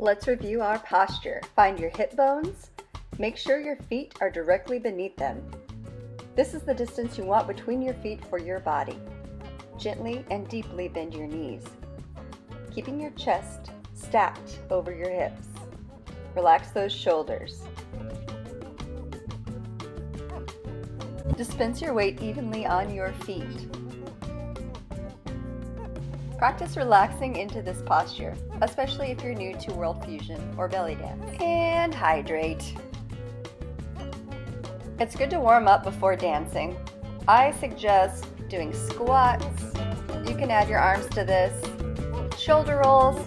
Let's review our posture. Find your hip bones. Make sure your feet are directly beneath them. This is the distance you want between your feet for your body. Gently and deeply bend your knees, keeping your chest stacked over your hips. Relax those shoulders. Dispense your weight evenly on your feet. Practice relaxing into this posture, especially if you're new to World Fusion or belly dance. And hydrate. It's good to warm up before dancing. I suggest doing squats. You can add your arms to this, shoulder rolls,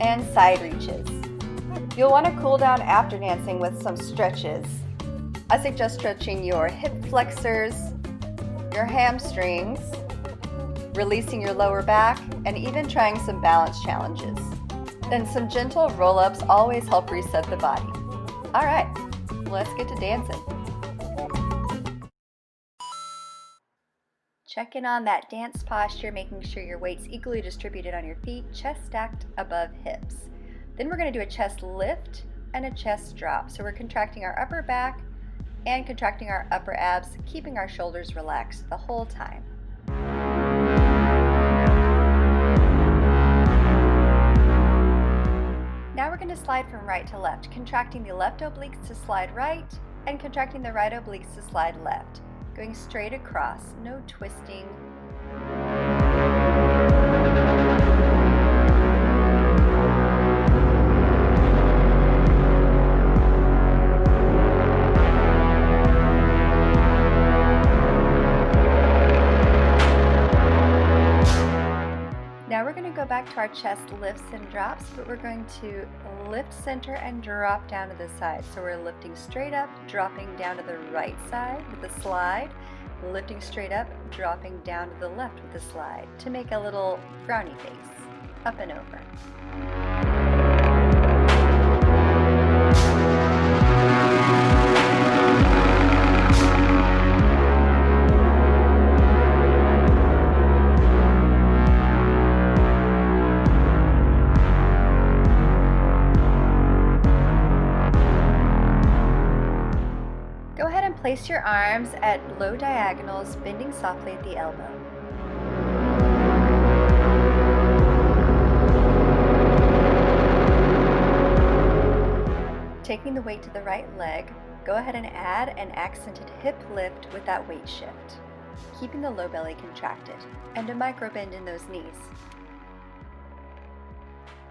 and side reaches. You'll want to cool down after dancing with some stretches. I suggest stretching your hip flexors, your hamstrings, releasing your lower back, and even trying some balance challenges. Then some gentle roll-ups always help reset the body. All right, let's get to dancing. Check in on that dance posture, making sure your weight's equally distributed on your feet, chest stacked above hips. Then we're going to do a chest lift and a chest drop. So we're contracting our upper back and contracting our upper abs, keeping our shoulders relaxed the whole time. Now we're going to slide from right to left, contracting the left obliques to slide right and contracting the right obliques to slide left. Going straight across, no twisting. Now we're going to go back to our chest lifts and drops, but we're going to lift center and drop down to the side. So we're lifting straight up, dropping down to the right side with a slide, lifting straight up, dropping down to the left with a slide to make a little frowny face, up and over. Go ahead and place your arms at low diagonals, bending softly at the elbow. Taking the weight to the right leg, go ahead and add an accented hip lift with that weight shift, keeping the low belly contracted, and a micro bend in those knees.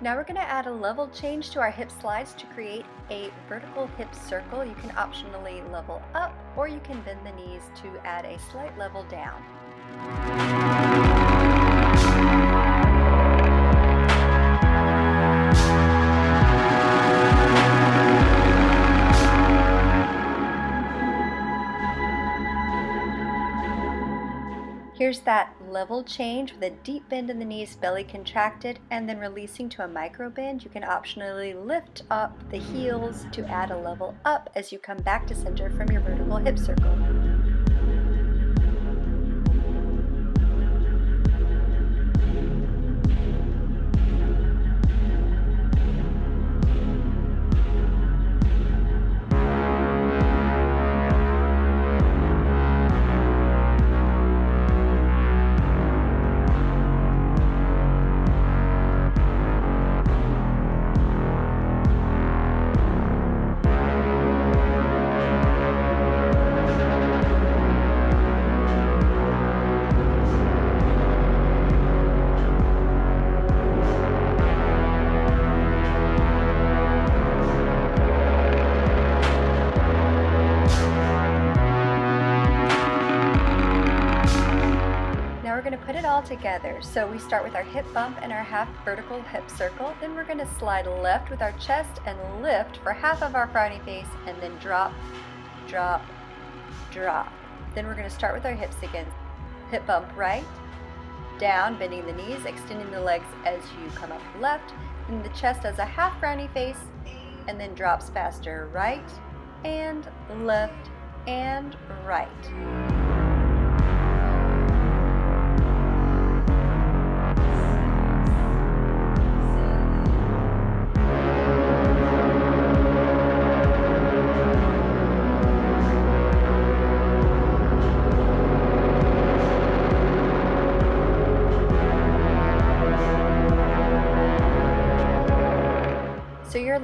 Now we're going to add a level change to our hip slides to create a vertical hip circle. You can optionally level up, or you can bend the knees to add a slight level down. Here's that level change with a deep bend in the knees, belly contracted, and then releasing to a micro bend. You can optionally lift up the heels to add a level up as you come back to center from your vertical hip circle. We're going to put it all together. So we start with our hip bump and our half vertical hip circle. Then we're going to slide left with our chest and lift for half of our frowny face, and then drop, drop, drop. Then we're going to start with our hips again. Hip bump right, down, bending the knees, extending the legs as you come up left. And the chest as a half frowny face, and then drops faster right and left and right.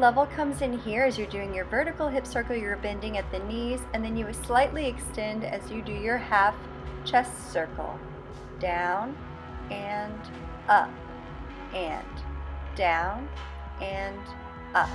level comes in here as you're doing your vertical hip circle. You're bending at the knees, and then you slightly extend as you do your half chest circle. Down and up and down and up.